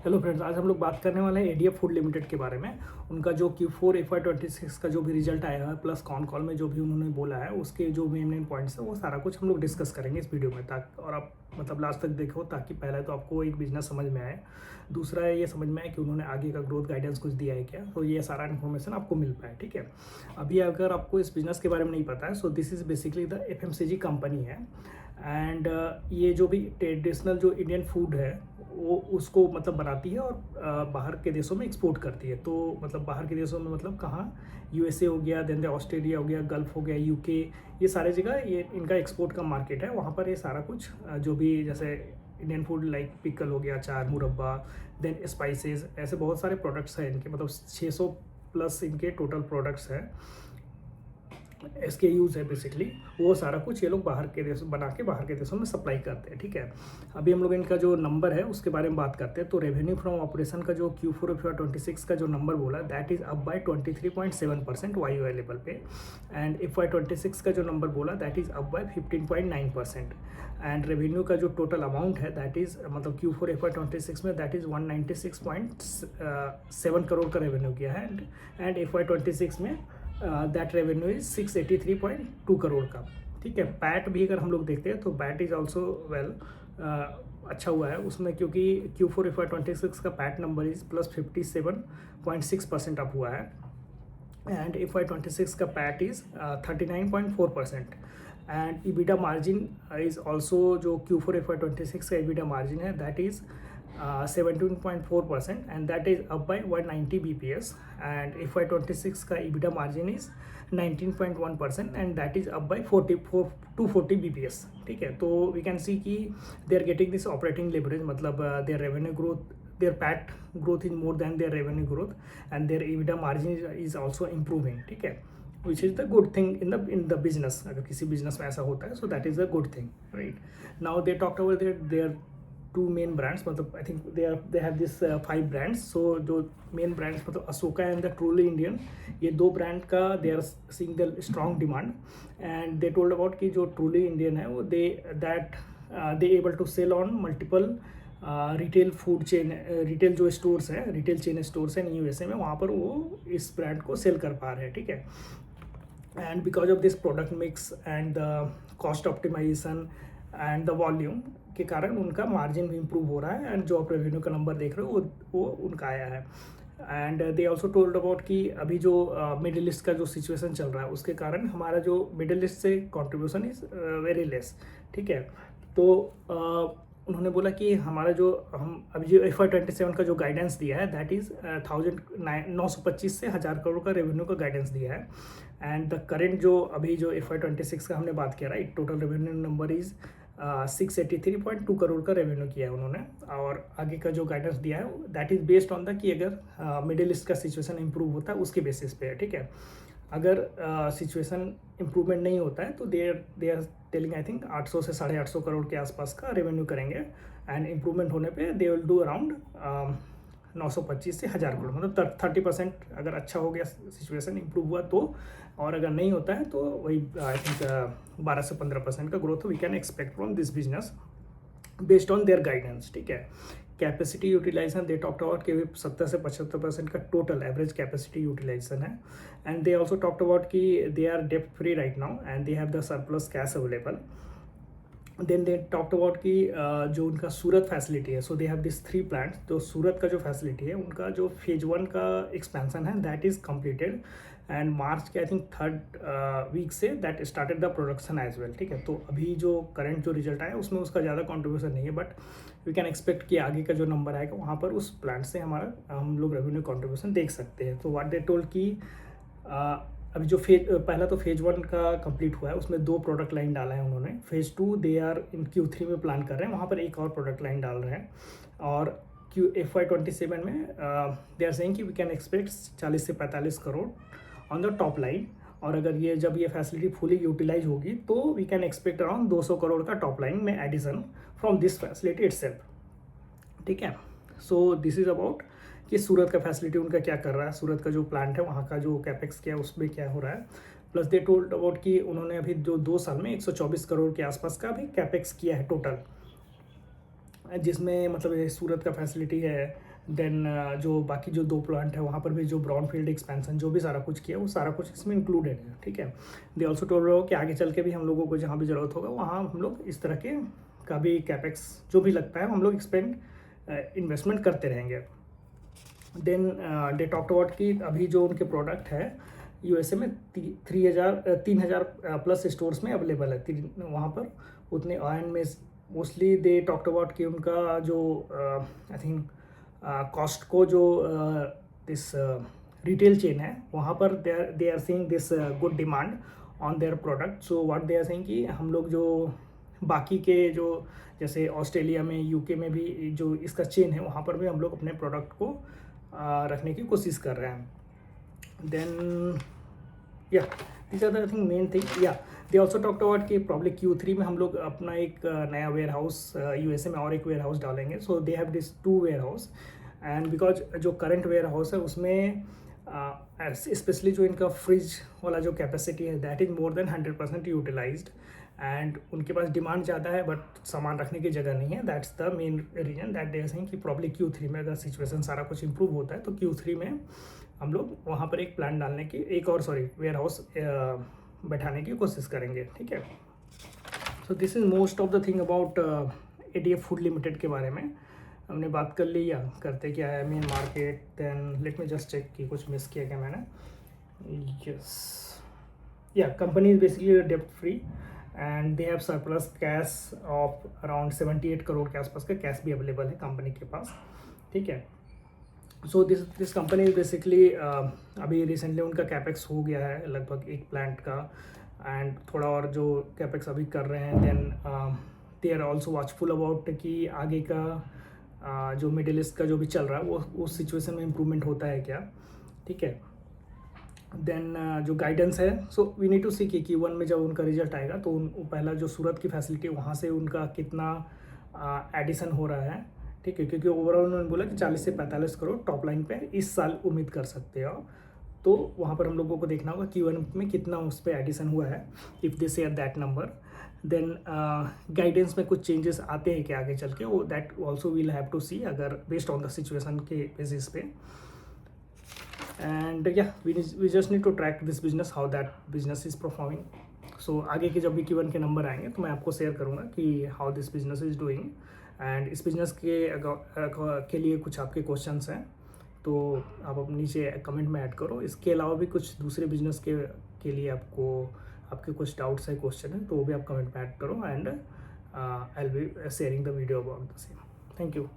Hello friends, आज हम लोग बात करने वाले हैं एडीएफ फूड लिमिटेड के बारे में। उनका जो Q4 FY26 का जो भी रिजल्ट आया है प्लस कॉल में जो भी उन्होंने बोला है उसके जो मेन पॉइंट्स है वो सारा कुछ हम लोग डिस्कस करेंगे इस वीडियो में। ताकि और आप मतलब लास्ट तक देखो ताकि पहले तो आपको एक बिजनेस समझ में आए, दूसरा ये समझ में आए कि उन्होंने आगे का ग्रोथ गाइडेंस कुछ दिया है क्या, तो ये सारा इन्फॉर्मेशन आपको मिल पाए। ठीक है, अभी अगर आपको इस बिज़नेस के बारे में नहीं पता है, so this is basically the FMCG company है। एंड ये जो भी ट्रेडिशनल जो इंडियन फूड है वो उसको मतलब बनाती है और बाहर के देशों में एक्सपोर्ट करती है। तो मतलब बाहर के देशों में मतलब कहाँ, USA हो गया, देन ऑस्ट्रेलिया हो गया, गल्फ हो गया, UK, ये सारे जगह ये इनका एक्सपोर्ट का मार्केट है। वहाँ पर ये सारा कुछ जो भी जैसे इंडियन फूड लाइक पिकल हो गया, अचार, मुरब्बा, देन स्पाइसेस, ऐसे बहुत सारे प्रोडक्ट्स हैं इनके, मतलब 600 प्लस इनके टोटल प्रोडक्ट्स हैं, इसके यूज़ है बेसिकली। वो सारा कुछ ये लोग बाहर के देशों बना के बाहर के देशों में सप्लाई करते हैं। ठीक है, अभी हम लोग इनका जो नंबर है उसके बारे में बात करते हैं। तो रेवेन्यू फ्रॉम ऑपरेशन का जो Q4 FY26 का जो नंबर बोला that is up by 23.7% YoY level पे। एंड FY26 का जो नंबर बोला that is up by 15.9%। And revenue का जो टोटल अमाउंट है दैट इज़ मतलब Q4 FY26 में दैट इज़ 196.7 करोड़ का रेवेन्यू किया है। एंड FY26 में दैट रेवेन्यू इज 683.2 करोड़ का। ठीक है, पैट भी अगर हम लोग देखते हैं तो पैट इज ऑल्सो वेल अच्छा हुआ है उसमें, क्योंकि Q4 FY26 का PAT number is plus 57.6% up हुआ है। एंड FY26 का PAT is 39.4%। And EBITDA margin is also जो Q4 FY26 का EBITDA मार्जिन है that is 17.4% and that is up by 190 bps. And FY26 का EBITDA margin is 19.1% and that is up by 240 bps. ठीक है, तो we can see कि they are getting this operating leverage, मतलब their revenue growth, their PAT growth is more than their revenue growth and their EBITDA margin is also improving. ठीक है, which is the good thing in the business. अगर किसी business में ऐसा होता है, so that is a good thing, right? Now they talked about their two main brands, मतलब I think they have this 5 brands. So जो main brands मतलब Ashoka and the truly Indian, ये दो ब्रांड का they are seeing the strong demand. And they told about कि जो truly Indian है वो they able to sell on multiple retail food chain, retail जो स्टोर्स हैं, रिटेल चेन स्टोर्स हैं USA में, वहाँ पर वो इस ब्रांड को सेल कर पा रहे हैं। ठीक है, and because of this product mix and the cost optimisation and the volume के कारण उनका मार्जिन भी इम्प्रूव हो रहा है। एंड जो आप रेवेन्यू का नंबर देख रहे हो वो उनका आया है। And they also told about कि अभी जो मिडिल ईस्ट का जो सिचुएशन चल रहा है उसके कारण हमारा जो मिडिल ईस्ट से कॉन्ट्रीब्यूशन इज़ वेरी लेस। ठीक है, तो उन्होंने बोला कि हमारा जो हम अभी जो FY27 का जो गाइडेंस दिया है दैट इज़ 925 से 1000 करोड़ का रेवेन्यू का गाइडेंस दिया है। एंड द करेंट जो अभी जो FY26 का हमने बात किया, right, total revenue number is 683.2 crore का रेवेन्यू किया है उन्होंने। और आगे का जो गाइडेंस दिया है that is based on the कि अगर मिडिल ईस्ट का सिचुएशन इंप्रूव होता है उसके बेसिस पे है। ठीक है, अगर सिचुएशन इम्प्रूवमेंट नहीं होता है तो they are telling I think 800 से 850 करोड़ के आसपास का रेवेन्यू करेंगे। एंड इम्प्रूवमेंट होने पे दे विल डू अराउंड 925 से 1000 करोड़, मतलब 30% अगर अच्छा हो गया, सिचुएशन इंप्रूव हुआ तो। और अगर नहीं होता है तो वही आई थिंक 12 से 15% का growth we can expect from this business based on their guidance. ठीक है, capacity utilisation they talked about कि 70 से 75% का टोटल एवरेज कैपेसिटी यूटिलाइजेशन है। And they also talked about कि दे आर डेप्ट free right now and they have the surplus cash available. Then they talked about कि जो उनका सूरत फैसिलिटी है, so they have this 3 plants. तो सूरत का जो फैसिलिटी है उनका जो फेज 1 का एक्सपेंशन है that is completed and March के आई थिंक 3rd वीक से that started the production as well. ठीक है, तो अभी जो करंट जो रिजल्ट आया उसमें उसका ज़्यादा कॉन्ट्रीब्यूशन नहीं है, बट वी कैन एक्सपेक्ट कि आगे का जो नंबर आएगा वहाँ पर उस प्लांट से हम लोग रेवेन्यू कॉन्ट्रीब्यूशन देख सकते हैं। तो व्हाट दे टोल्ड कि अभी जो पहला तो फेज 1 का कंप्लीट हुआ है, उसमें 2 प्रोडक्ट लाइन डाला है उन्होंने। Phase 2 they are in Q3 में प्लान कर रहे हैं, वहाँ पर एक और प्रोडक्ट लाइन डाल रहे हैं। और FY27 में दे आर सेइंग कि वी कैन एक्सपेक्ट 40 से 45 crore on the top line. और अगर जब ये फैसिलिटी फुली यूटिलाइज होगी तो we can expect around 200 crore का टॉप लाइन में addition from this facility itself. ठीक है, सो दिस इज अबाउट कि सूरत का फैसिलिटी उनका क्या कर रहा है, सूरत का जो प्लांट है वहाँ का जो कैपेक्स किया उसमें क्या हो रहा है। प्लस दे टोल्ड अबाउट कि उन्होंने अभी जो 2 साल में 124 करोड़ के आसपास का भी कैपेक्स किया है टोटल। जिसमें मतलब ये सूरत का फैसिलिटी है, देन जो बाकी जो 2 प्लांट है वहाँ पर भी जो ब्राउनफील्ड एक्सपेंशन जो भी सारा कुछ किया वो सारा कुछ इसमें इंक्लूडेड है, ठीक है। दे ऑल्सो टोल्ड रहो कि आगे चल के भी हम लोगों को जहाँ भी ज़रूरत होगा वहाँ हम लोग इस तरह के का भी कैपेक्स जो भी लगता है हम लोग इन्वेस्टमेंट करते रहेंगे। देन दे टॉक्ट अबाउट कि अभी जो उनके प्रोडक्ट है यूएसए में 3,000 प्लस स्टोर्स में अवेलेबल है वहाँ पर उतने। एंड में मोस्टली दे टॉक्ट अबाउट कि उनका जो आई थिंक कॉस्ट को जो दिस रिटेल चेन है वहाँ पर they are seeing this good demand on their product. So what they are saying कि हम लोग जो बाकी के जो जैसे ऑस्ट्रेलिया में यूके में भी जो इसका चेन है वहाँ पर भी हम लोग अपने प्रोडक्ट को रखने की कोशिश कर रहे हैं। देन या this are the I think main thing. या दे ऑल्सो टॉक्ट अबाउट कि प्रॉब्ली Q3 में हम लोग अपना एक नया वेयर हाउस यूएसए में और एक वेयर हाउस डालेंगे। So they have this 2 warehouse and because जो करंट वेयर हाउस है उसमें स्पेशली जो इनका फ्रिज वाला जो कैपेसिटी है that is more than 100% utilised and उनके पास डिमांड ज़्यादा है बट सामान रखने की जगह नहीं है। That's the main reason that they are saying कि प्रॉब्ली Q3 में अगर सिचुएशन सारा कुछ इंप्रूव होता है तो Q3 में हम लोग वहाँ पर एक प्लान डालने की वेयर हाउस बैठाने की कोशिश करेंगे, ठीक है। So this is most of the thing about ADF food limited के बारे में हमने बात कर ली। या करते क्या है main market, then let me just check कि कुछ मिस किया क्या मैंने। यस या कंपनी इज बेसिकली डेप्ट free and they have surplus cash of around 78 crore के आसपास का कैश भी अवेलेबल है कंपनी के पास, ठीक है। सो दिस कंपनी बेसिकली अभी रिसेंटली उनका कैपेक्स हो गया है लगभग एक प्लांट का एंड थोड़ा और जो कैपेक्स अभी कर रहे हैं। Then they are also watchful about कि आगे का जो मिडिल ईस्ट का जो भी चल रहा है वो उस सिचुएशन में इम्प्रूवमेंट होता है क्या, ठीक है। देन जो गाइडेंस है सो वी नीड टू सी कि Q1 में जब उनका रिजल्ट आएगा तो पहला जो सूरत की फैसिलिटी वहाँ से उनका कितना एडिशन हो रहा है, ठीक है। क्योंकि ओवरऑल उन्होंने बोला कि 40 से 45 करोड़ टॉप लाइन पे इस साल उम्मीद कर सकते हो, तो वहाँ पर हम लोगों को देखना होगा Q1 में कितना उस पर एडिशन हुआ है। If they share that number then guidance में कुछ चेंजेस आते हैं कि आगे चल के वो that also will have to see अगर बेस्ड ऑन द सिचुएशन के बेसिस पे। एंड या we just need to track this business how that business is performing. So आगे के जब भी Q1 के नंबर आएंगे तो मैं आपको शेयर करूँगा कि how this business is doing. And इस बिजनेस के लिए कुछ आपके क्वेश्चंस हैं तो आप नीचे कमेंट में ऐड करो। इसके अलावा भी कुछ दूसरे बिजनेस के लिए आपके कुछ डाउट्स है, क्वेश्चन है तो वो भी आप कमेंट में ऐड करो and I will be sharing the video about the same. Thank you.